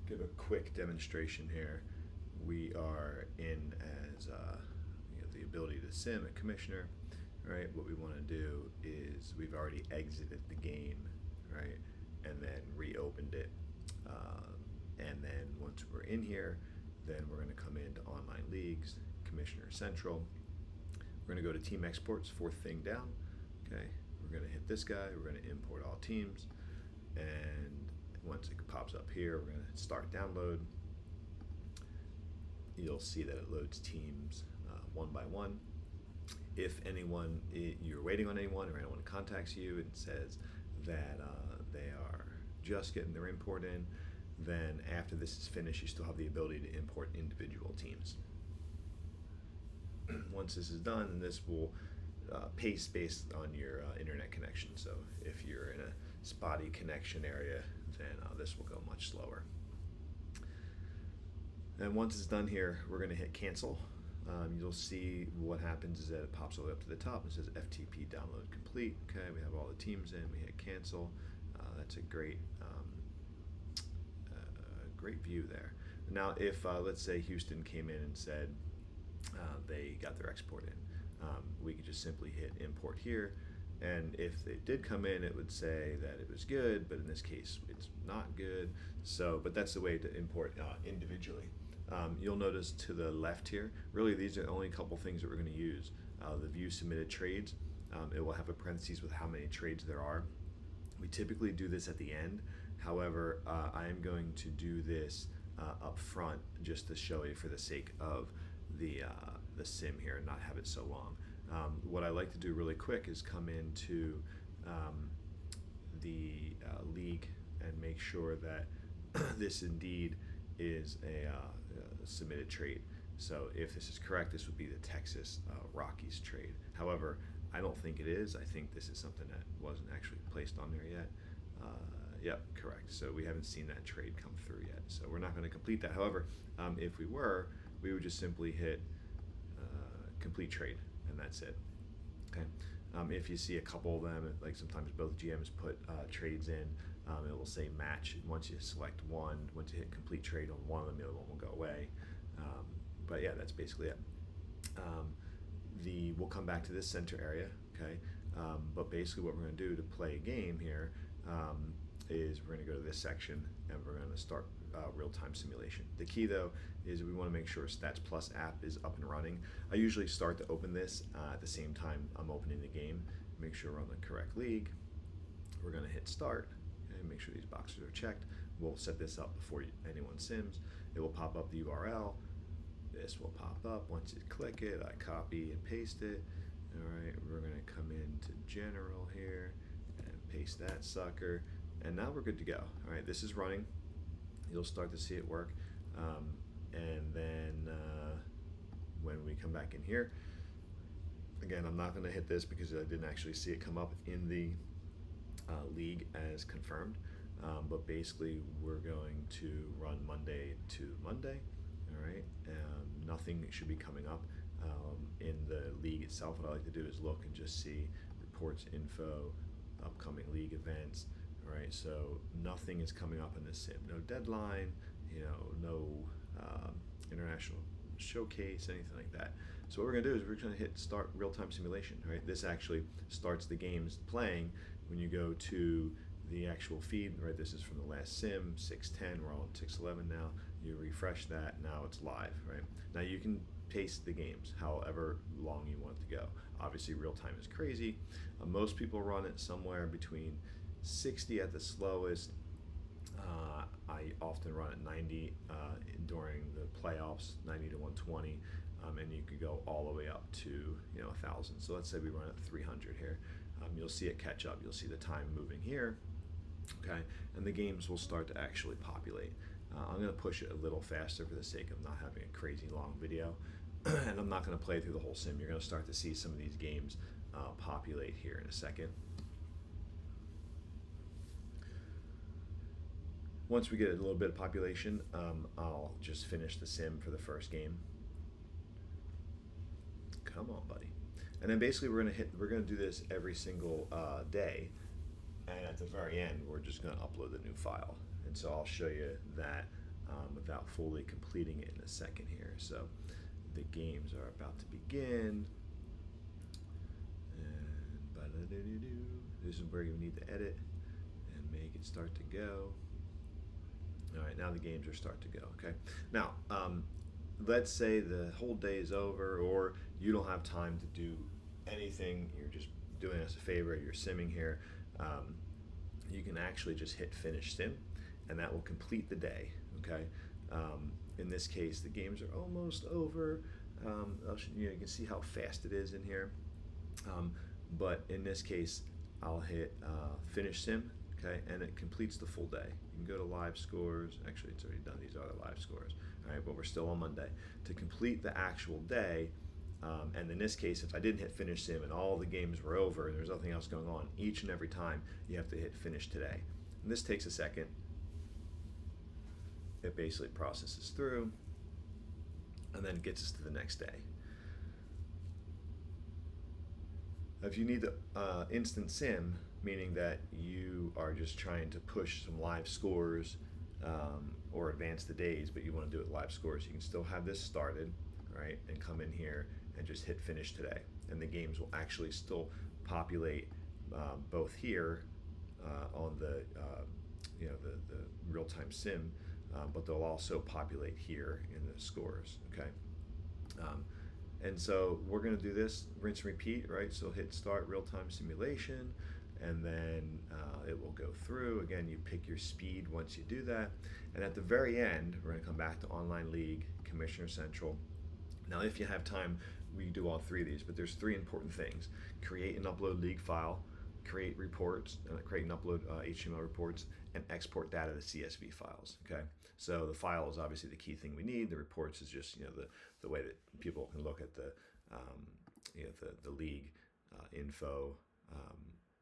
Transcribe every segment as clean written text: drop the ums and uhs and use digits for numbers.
give a quick demonstration here. We are in as the ability to sim a commissioner, right? What we want to do is we've already exited the game, right, and then reopened it, and then once we're in here, then we're going to come into online leagues, Commissioner Central. We're going to go to Team Exports, fourth thing down. Okay, we're going to hit this guy. We're going to import all teams, and once it pops up here, we're going to start download. You'll see that it loads teams one by one. If anyone, you're waiting on anyone, or anyone contacts you and says that they are just getting their import in, then after this is finished, you still have the ability to import individual teams. Once this is done, and this will pace based on your internet connection. So if you're in a spotty connection area, then this will go much slower. And once it's done here, we're going to hit cancel. You'll see what happens is that it pops all the way up to the top and says FTP download complete. Okay, we have all the teams in. We hit cancel. That's a great great view there. Now, if let's say Houston came in and said they got their export in, we could just simply hit import here. And if they did come in, it would say that it was good, but in this case, it's not good. So, but that's the way to import individually. You'll notice to the left here, really these are the only couple things that we're going to use. The view submitted trades, it will have a parentheses with how many trades there are. We typically do this at the end. However, I am going to do this up front just to show you for the sake of the sim here and not have it so long. What I like to do really quick is come into the league and make sure that this indeed is a submitted trade. So if this is correct, this would be the Texas Rockies trade. However, I don't think it is. I think this is something that wasn't actually placed on there yet. Yep, correct. So we haven't seen that trade come through yet. So we're not going to complete that. However, if we were, we would just simply hit complete trade, and that's it. Okay. If you see a couple of them, like sometimes both GMs put trades in, it will say match. And once you select one, once you hit complete trade on one of them, the other one will go away. But yeah, that's basically it. We'll come back to this center area, okay? But basically what we're going to do to play a game here is we're going to go to this section and we're going to start real-time simulation. The key though is we want to make sure Stats Plus app is up and running. I usually start to open this at the same time I'm opening the game. Make sure we're on the correct league. We're going to hit start and make sure these boxes are checked. We'll set this up before anyone sims. It will pop up the URL. This will pop up. Once you click it, I copy and paste it. All right, we're going to come into general here and paste that sucker. And now we're good to go. All right, this is running. You'll start to see it work. And then when we come back in here, again, I'm not going to hit this because I didn't actually see it come up in the league as confirmed. But basically, we're going to run Monday to Monday. All right, nothing should be coming up in the league itself. What I like to do is look and just see reports, info, upcoming league events. All right, so nothing is coming up in this sim. No deadline, no international showcase, anything like that. So what we're going to do is we're going to hit start real-time simulation. Right, this actually starts the games playing when you go to the actual feed. Right, this is from the last sim, 6:10. We're on 6:11 now. You refresh that, now it's live. Right, now you can pace the games however long you want it to go. Obviously, real time is crazy. Most people run it somewhere between 60 at the slowest. I often run at 90 during the playoffs, 90 to 120, and you could go all the way up to 1,000. So let's say we run at 300 here. You'll see it catch up. You'll see the time moving here, okay, and the games will start to actually populate. I'm going to push it a little faster for the sake of not having a crazy long video, and I'm not going to play through the whole sim. You're going to start to see some of these games populate here in a second. Once we get a little bit of population, I'll just finish the sim for the first game. Come on, buddy. And then basically we're gonna do this every single day, and at the very end we're just gonna upload the new file. And so I'll show you that without fully completing it in a second here. So the games are about to begin. And this is where you need to edit and make it start to go. All right, now the games are start to go, okay? Now, let's say the whole day is over, or you don't have time to do anything, you're just doing us a favor, you're simming here. You can actually just hit finish sim, and that will complete the day, okay? In this case, the games are almost over. You can see how fast it is in here. But in this case, I'll hit finish sim, okay, and it completes the full day. You can go to live scores. Actually, it's already done. These are the live scores. All right, but we're still on Monday. To complete the actual day, and in this case, if I didn't hit finish sim and all the games were over and there's nothing else going on, each and every time you have to hit finish today. And this takes a second. It basically processes through and then gets us to the next day. If you need the instant sim, meaning that you are just trying to push some live scores or advance the days, but you want to do it live scores, you can still have this started, right, and come in here and just hit finish today, and the games will actually still populate both here on the the real-time sim, but they'll also populate here in the scores, okay. And so we're going to do this rinse and repeat, right? So hit start real-time simulation, and then it will go through. Again, you pick your speed once you do that. And at the very end, we're going to come back to Online League, Commissioner Central. Now, if you have time, we do all three of these, but there's three important things. Create and upload league file, create reports, create and upload HTML reports, and export data to CSV files, okay? So the file is obviously the key thing we need. The reports is just, the way that people can look at the, the league info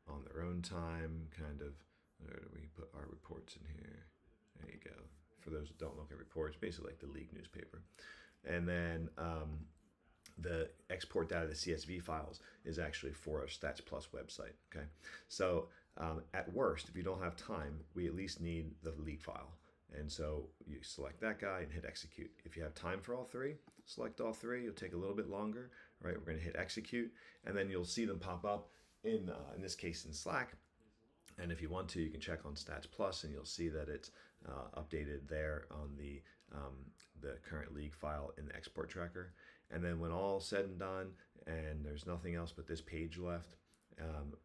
on their own time, kind of. Where do we put our reports in here? There you go. For those that don't look at reports, basically like the league newspaper. And then the export data to CSV files is actually for our Stats Plus website, okay? So at worst, if you don't have time, we at least need the league file. And so you select that guy and hit execute. If you have time for all three, select all three. It'll take a little bit longer, right? We're gonna hit execute, and then you'll see them pop up in this case in Slack. And if you want to, you can check on Stats Plus, and you'll see that it's updated there on the current league file in the export tracker. And then when all said and done, and there's nothing else but this page left,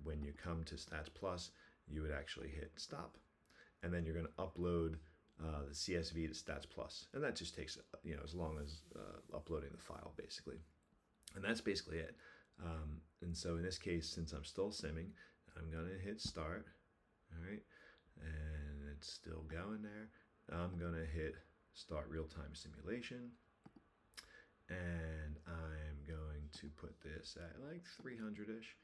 when you come to Stats Plus, you would actually hit stop, and then you're going to upload the CSV to Stats Plus, and that just takes as long as uploading the file, basically. And that's basically it. And so in this case, since I'm still simming, I'm going to hit start. All right, and it's still going there. I'm going to hit start real-time simulation, and I'm going to put this at like 300-ish,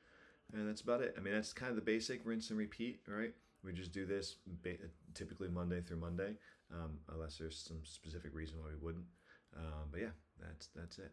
and that's about it. I mean, that's kind of the basic rinse and repeat, right? We just do this typically Monday through Monday, unless there's some specific reason why we wouldn't. But yeah, that's it.